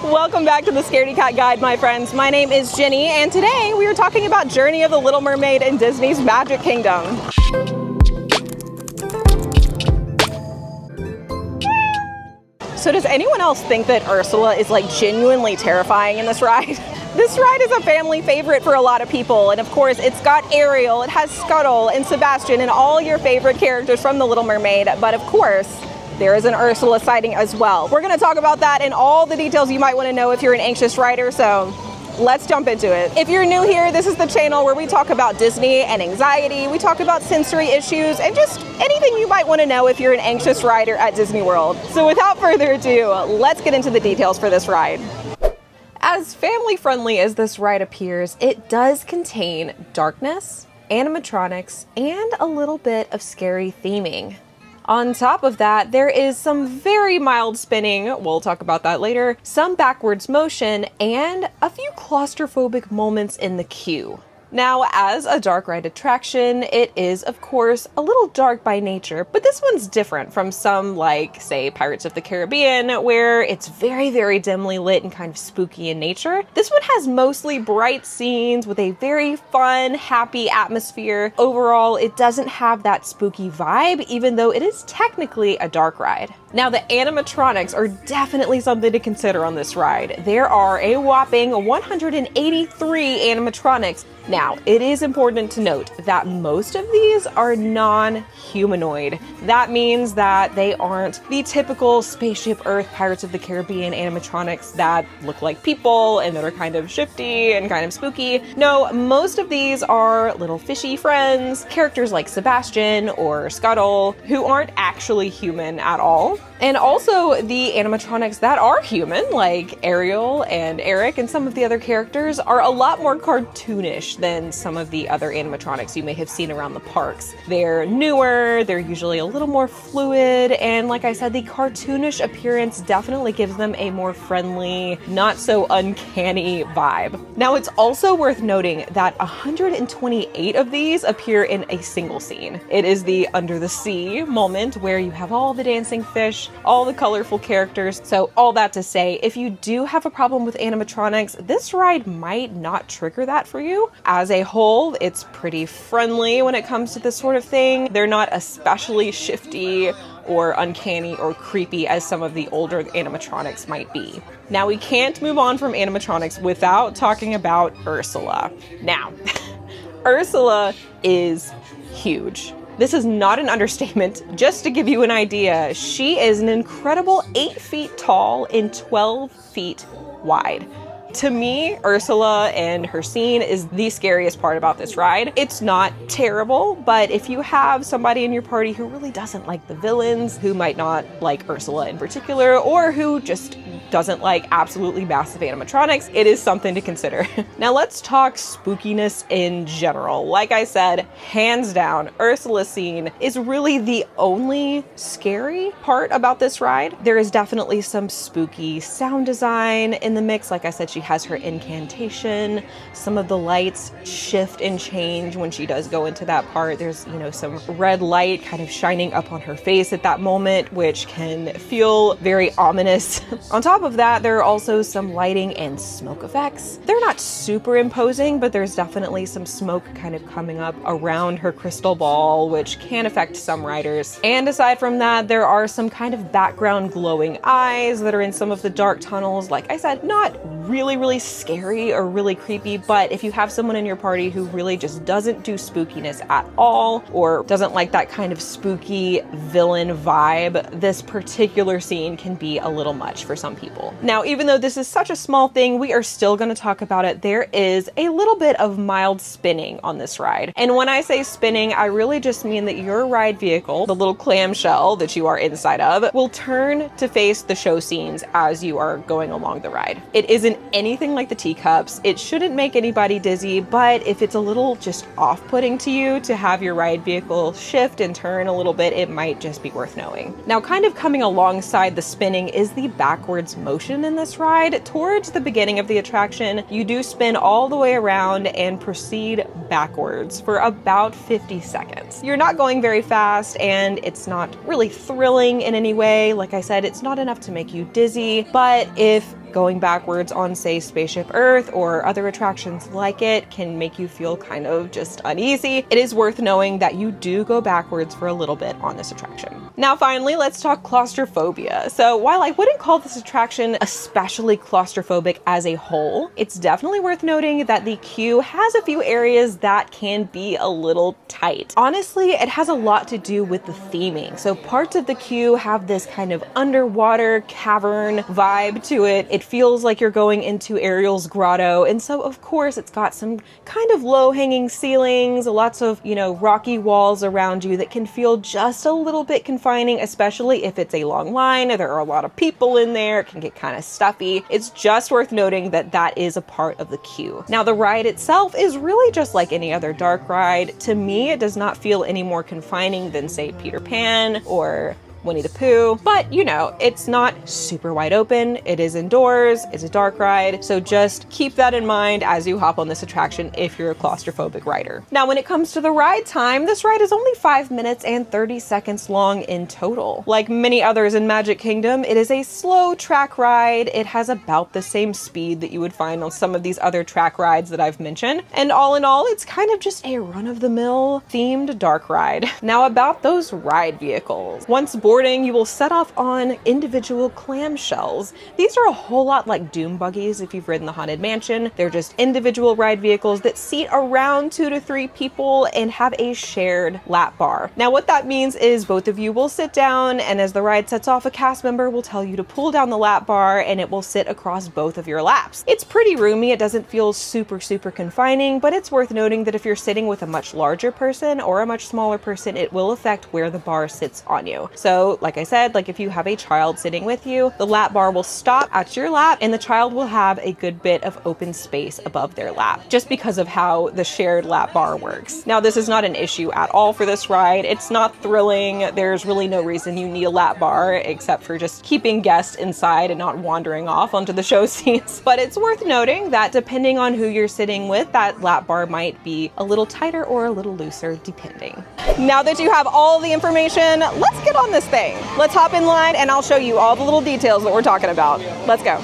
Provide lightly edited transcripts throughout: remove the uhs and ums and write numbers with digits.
Welcome back to the Scaredy Cat Guide, my friends. My name is Jenny, and today we are talking about Journey of the Little Mermaid in Disney's Magic Kingdom. So does anyone else think that Ursula is like genuinely terrifying in this ride? This ride is a family favorite for a lot of people, and of course it's got Ariel, it has Scuttle and Sebastian and all your favorite characters from The Little Mermaid, but of course there is an Ursula sighting as well. We're going to talk about that and all the details you might want to know if you're an anxious rider, so let's jump into it. If you're new here, this is the channel where we talk about Disney and anxiety, we talk about sensory issues, and just anything you might want to know if you're an anxious rider at Disney World. So without further ado, let's get into the details for this ride. As family-friendly as this ride appears, it does contain darkness, animatronics, and a little bit of scary theming. On top of that, there is some very mild spinning, we'll talk about that later, some backwards motion, and a few claustrophobic moments in the queue. Now, as a dark ride attraction, it is, of course, a little dark by nature, but this one's different from some like, say, Pirates of the Caribbean, where it's very, very dimly lit and kind of spooky in nature. This one has mostly bright scenes with a very fun, happy atmosphere. Overall, it doesn't have that spooky vibe, even though it is technically a dark ride. Now, the animatronics are definitely something to consider on this ride. There are a whopping 183 animatronics. Now, it is important to note that most of these are non-humanoid. That means that they aren't the typical Spaceship Earth Pirates of the Caribbean animatronics that look like people and that are kind of shifty and kind of spooky. No, most of these are little fishy friends, characters like Sebastian or Scuttle, who aren't actually human at all. And also the animatronics that are human, like Ariel and Eric and some of the other characters, are a lot more cartoonish than some of the other animatronics you may have seen around the parks. They're newer, they're usually a little more fluid, and like I said, the cartoonish appearance definitely gives them a more friendly, not so uncanny vibe. Now, it's also worth noting that 128 of these appear in a single scene. It is the Under the Sea moment where you have all the dancing fish, all the colorful characters. So all that to say, if you do have a problem with animatronics, this ride might not trigger that for you. As a whole, it's pretty friendly when it comes to this sort of thing. They're not especially shifty or uncanny or creepy as some of the older animatronics might be. Now, we can't move on from animatronics without talking about Ursula. Now, Ursula is huge. This is not an understatement. Just to give you an idea, she is an incredible 8 feet tall and 12 feet wide. To me, Ursula and her scene is the scariest part about this ride. It's not terrible, but if you have somebody in your party who really doesn't like the villains, who might not like Ursula in particular, or who just doesn't like absolutely massive animatronics, it is something to consider. Now let's talk spookiness in general. Like I said, hands down, Ursula's scene is really the only scary part about this ride. There is definitely some spooky sound design in the mix. Like I said, she has her incantation. Some of the lights shift and change when she does go into that part. There's, some red light kind of shining up on her face at that moment, which can feel very ominous. On top of that, there are also some lighting and smoke effects. They're not super imposing, but there's definitely some smoke kind of coming up around her crystal ball, which can affect some riders. And aside from that, there are some kind of background glowing eyes that are in some of the dark tunnels. Like I said, not really scary or really creepy, but if you have someone in your party who really just doesn't do spookiness at all, or doesn't like that kind of spooky villain vibe, this particular scene can be a little much for some people. Now, even though this is such a small thing, we are still going to talk about it. There is a little bit of mild spinning on this ride. And when I say spinning, I really just mean that your ride vehicle, the little clamshell that you are inside of, will turn to face the show scenes as you are going along the ride. It isn't anything like the teacups. It shouldn't make anybody dizzy, but if it's a little just off-putting to you to have your ride vehicle shift and turn a little bit, it might just be worth knowing. Now, kind of coming alongside the spinning is the backwards motion in this ride. Towards the beginning of the attraction, you do spin all the way around and proceed backwards for about 50 seconds. You're not going very fast, and it's not really thrilling in any way. Like I said, it's not enough to make you dizzy, but if going backwards on, say, Spaceship Earth or other attractions like it can make you feel kind of just uneasy, it is worth knowing that you do go backwards for a little bit on this attraction. Now finally, let's talk claustrophobia. So while I wouldn't call this attraction especially claustrophobic as a whole, it's definitely worth noting that the queue has a few areas that can be a little tight. Honestly, it has a lot to do with the theming. So parts of the queue have this kind of underwater cavern vibe to it. It feels like you're going into Ariel's grotto. And so of course it's got some kind of low hanging ceilings, lots of, rocky walls around you that can feel just a little bit confining, especially if it's a long line. There are a lot of people in there. It can get kind of stuffy. It's just worth noting that that is a part of the queue. Now the ride itself is really just like any other dark ride. To me, it does not feel any more confining than, say, Peter Pan or Winnie the Pooh, but it's not super wide open. It is indoors, it's a dark ride, so just keep that in mind as you hop on this attraction if you're a claustrophobic rider. Now, when it comes to the ride time, this ride is only 5 minutes and 30 seconds long in total. Like many others in Magic Kingdom, it is a slow track ride. It has about the same speed that you would find on some of these other track rides that I've mentioned, and all in all, it's kind of just a run-of-the-mill themed dark ride. Now, about those ride vehicles. Once boarding, you will set off on individual clamshells. These are a whole lot like Doom buggies if you've ridden the Haunted Mansion. They're just individual ride vehicles that seat around 2 to 3 people and have a shared lap bar. Now what that means is both of you will sit down, and as the ride sets off, a cast member will tell you to pull down the lap bar and it will sit across both of your laps. It's pretty roomy. It doesn't feel super confining, but it's worth noting that if you're sitting with a much larger person or a much smaller person, it will affect where the bar sits on you. So like I said, like if you have a child sitting with you, the lap bar will stop at your lap and the child will have a good bit of open space above their lap, just because of how the shared lap bar works. Now, this is not an issue at all for this ride. It's not thrilling. There's really no reason you need a lap bar except for just keeping guests inside and not wandering off onto the show scenes. But it's worth noting that depending on who you're sitting with, that lap bar might be a little tighter or a little looser depending. Now that you have all the information, let's get on this thing. Let's hop in line and I'll show you all the little details that we're talking about. Let's go.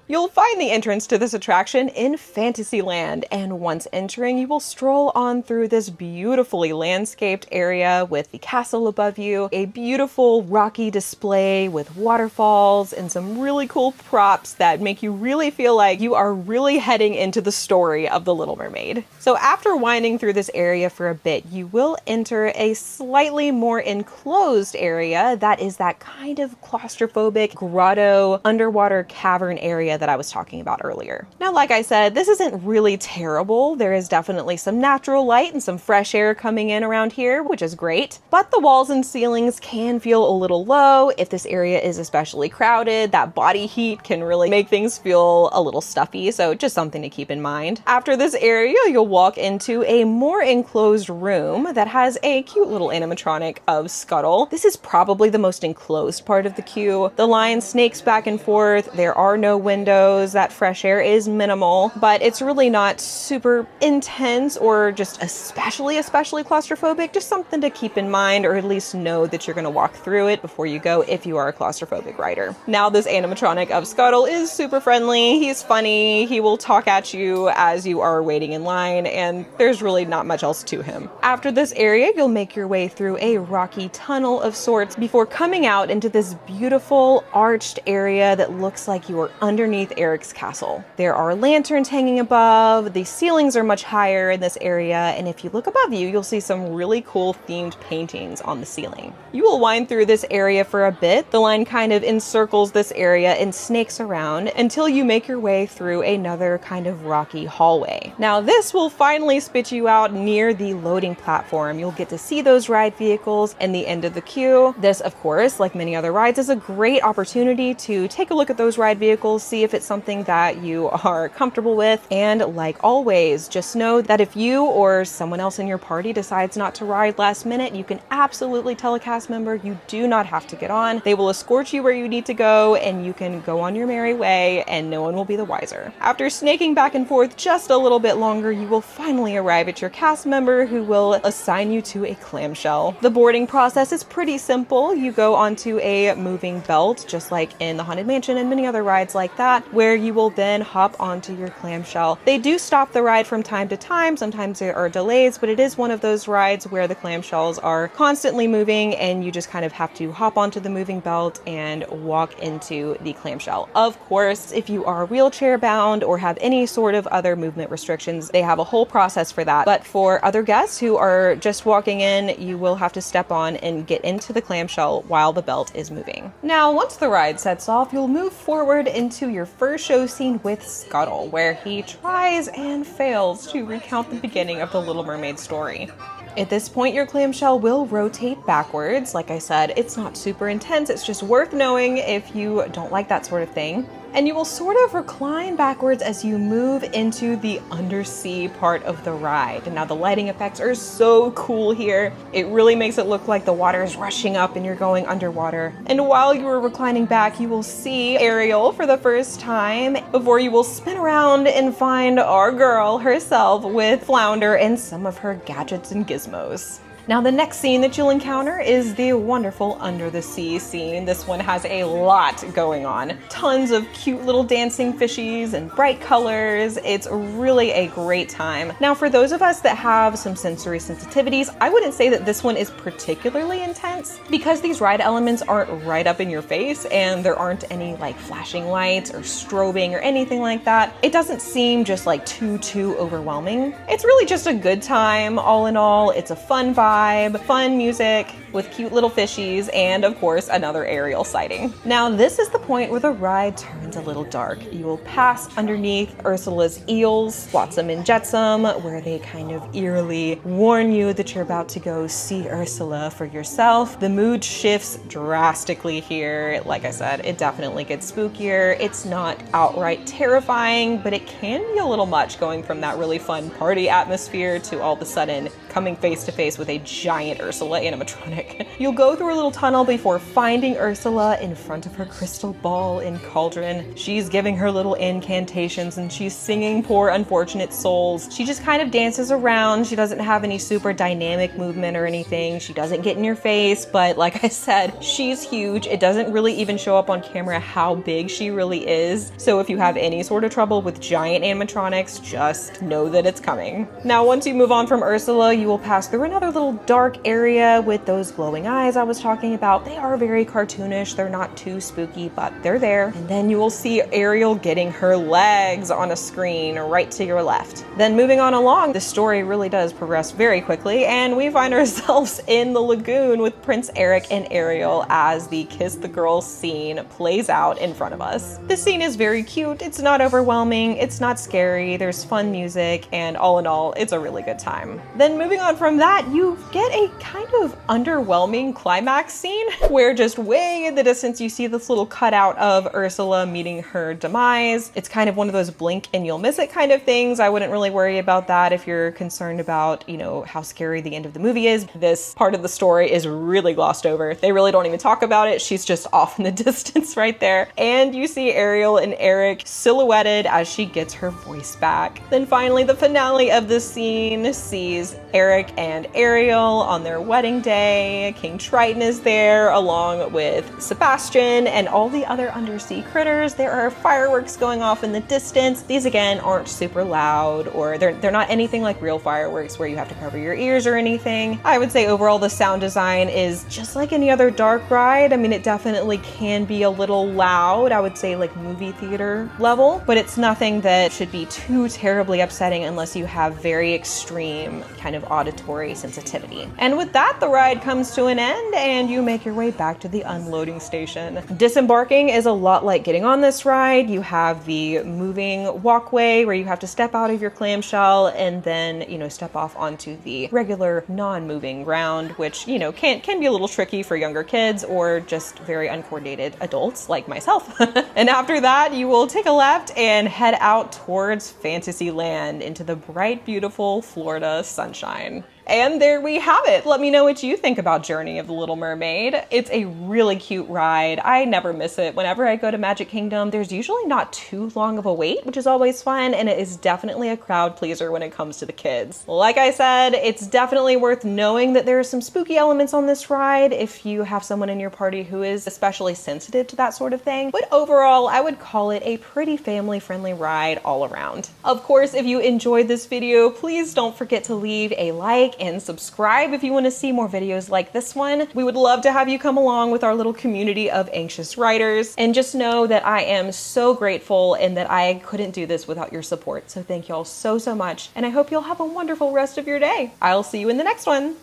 You'll find the entrance to this attraction in Fantasyland, and once entering, you will stroll on through this beautifully landscaped area with the castle above you, a beautiful rocky display with waterfalls and some really cool props that make you really feel like you are really heading into the story of The Little Mermaid. So after winding through this area for a bit, you will enter a slightly more enclosed area that is that kind of claustrophobic grotto underwater cavern area that I was talking about earlier. Now, like I said, this isn't really terrible. There is definitely some natural light and some fresh air coming in around here, which is great, but the walls and ceilings can feel a little low. If this area is especially crowded, that body heat can really make things feel a little stuffy, so just something to keep in mind. After this area, you'll walk into a more enclosed room that has a cute little animatronic of Scuttle. This is probably the most enclosed part of the queue. The line snakes back and forth. There are no windows. That fresh air is minimal, but it's really not super intense or just especially claustrophobic. Just something to keep in mind, or at least know that you're going to walk through it before you go if you are a claustrophobic rider. Now, this animatronic of Scuttle is super friendly. He's funny. He will talk at you as you are waiting in line, and there's really not much else to him. After this area, you'll make your way through a rocky tunnel of sorts before coming out into this beautiful arched area that looks like you are underneath Eric's castle. There are lanterns hanging above, the ceilings are much higher in this area, and if you look above you, you'll see some really cool themed paintings on the ceiling. You will wind through this area for a bit. The line kind of encircles this area and snakes around until you make your way through another kind of rocky hallway. Now, this will finally spit you out near the loading platform. You'll get to see those ride vehicles and the end of the queue. This, of course, like many other rides, is a great opportunity to take a look at those ride vehicles, see if it's something that you are comfortable with. And like always, just know that if you or someone else in your party decides not to ride last minute, you can absolutely tell a cast member you do not have to get on. They will escort you where you need to go, and you can go on your merry way, and no one will be the wiser. After snaking back and forth just a little bit longer, you will finally arrive at your cast member, who will assign you to a clamshell. The boarding process is pretty simple. You go onto a moving belt, just like in the Haunted Mansion and many other rides like that, where you will then hop onto your clamshell. They do stop the ride from time to time. Sometimes there are delays, but it is one of those rides where the clamshells are constantly moving, and you just kind of have to hop onto the moving belt and walk into the clamshell. Of course, if you are wheelchair bound or have any sort of other movement restrictions, they have a whole process for that. But for other guests who are just walking in, you will have to step on and get into the clamshell while the belt is moving. Now, once the ride sets off, you'll move forward into your first show scene with Scuttle, where he tries and fails to recount the beginning of the Little Mermaid story. At this point, your clamshell will rotate backwards. Like I said, it's not super intense. It's just worth knowing if you don't like that sort of thing. And you will sort of recline backwards as you move into the undersea part of the ride. Now, the lighting effects are so cool here. It really makes it look like the water is rushing up and you're going underwater. And while you are reclining back, you will see Ariel for the first time before you will spin around and find our girl herself with Flounder and some of her gadgets and gizmos. Now, the next scene that you'll encounter is the wonderful Under the Sea scene. This one has a lot going on. Tons of cute little dancing fishies and bright colors. It's really a great time. Now, for those of us that have some sensory sensitivities, I wouldn't say that this one is particularly intense because these ride elements aren't right up in your face and there aren't any like flashing lights or strobing or anything like that. It doesn't seem just like too overwhelming. It's really just a good time all in all. It's a fun vibe. Fun music with cute little fishies, and of course another Ariel sighting. Now, this is the point where the ride turns a little dark. You will pass underneath Ursula's eels, Flotsam and Jetsam, where they kind of eerily warn you that you're about to go see Ursula for yourself. The mood shifts drastically here. Like I said, it definitely gets spookier. It's not outright terrifying, but it can be a little much going from that really fun party atmosphere to all of a sudden coming face to face with a giant Ursula animatronic. You'll go through a little tunnel before finding Ursula in front of her crystal ball and cauldron. She's giving her little incantations and she's singing Poor Unfortunate Souls. She just kind of dances around. She doesn't have any super dynamic movement or anything. She doesn't get in your face, but like I said, she's huge. It doesn't really even show up on camera how big she really is. So if you have any sort of trouble with giant animatronics, just know that it's coming. Now, once you move on from Ursula, you will pass through another little dark area with those glowing eyes I was talking about. They are very cartoonish. They're not too spooky, but they're there. And then you will see Ariel getting her legs on a screen right to your left. Then moving on along, the story really does progress very quickly, and we find ourselves in the lagoon with Prince Eric and Ariel as the Kiss the Girl scene plays out in front of us. This scene is very cute. It's not overwhelming. It's not scary. There's fun music, and all in all, it's a really good time. Then moving on from that, you get a kind of underwhelming climax scene where just way in the distance you see this little cutout of Ursula meeting her demise. It's kind of one of those blink and you'll miss it kind of things. I wouldn't really worry about that if you're concerned about, you know, how scary the end of the movie is. This part of the story is really glossed over. They really don't even talk about it. She's just off in the distance right there. And you see Ariel and Eric silhouetted as she gets her voice back. Then finally, the finale of the scene sees Eric and Ariel on their wedding day. King Triton is there along with Sebastian and all the other undersea critters. There are fireworks going off in the distance. These again aren't super loud, or they're not anything like real fireworks where you have to cover your ears or anything. I would say overall the sound design is just like any other dark ride. I mean, it definitely can be a little loud. I would say like movie theater level, but it's nothing that should be too terribly upsetting unless you have very extreme kind of auditory sensitivity. And with that, the ride comes comes to an end and you make your way back to the unloading station. Disembarking is a lot like getting on this ride. You have the moving walkway where you have to step out of your clamshell and then, step off onto the regular non-moving ground, which, can be a little tricky for younger kids or just very uncoordinated adults like myself. And after that, you will take a left and head out towards Fantasyland into the bright, beautiful Florida sunshine. And there we have it. Let me know what you think about Journey of the Little Mermaid. It's a really cute ride. I never miss it. Whenever I go to Magic Kingdom, there's usually not too long of a wait, which is always fun, and it is definitely a crowd pleaser when it comes to the kids. Like I said, it's definitely worth knowing that there are some spooky elements on this ride if you have someone in your party who is especially sensitive to that sort of thing. But overall, I would call it a pretty family-friendly ride all around. Of course, if you enjoyed this video, please don't forget to leave a like and subscribe if you want to see more videos like this one. We would love to have you come along with our little community of anxious riders. And just know that I am so grateful and that I couldn't do this without your support. So thank you all so much. And I hope you'll have a wonderful rest of your day. I'll see you in the next one.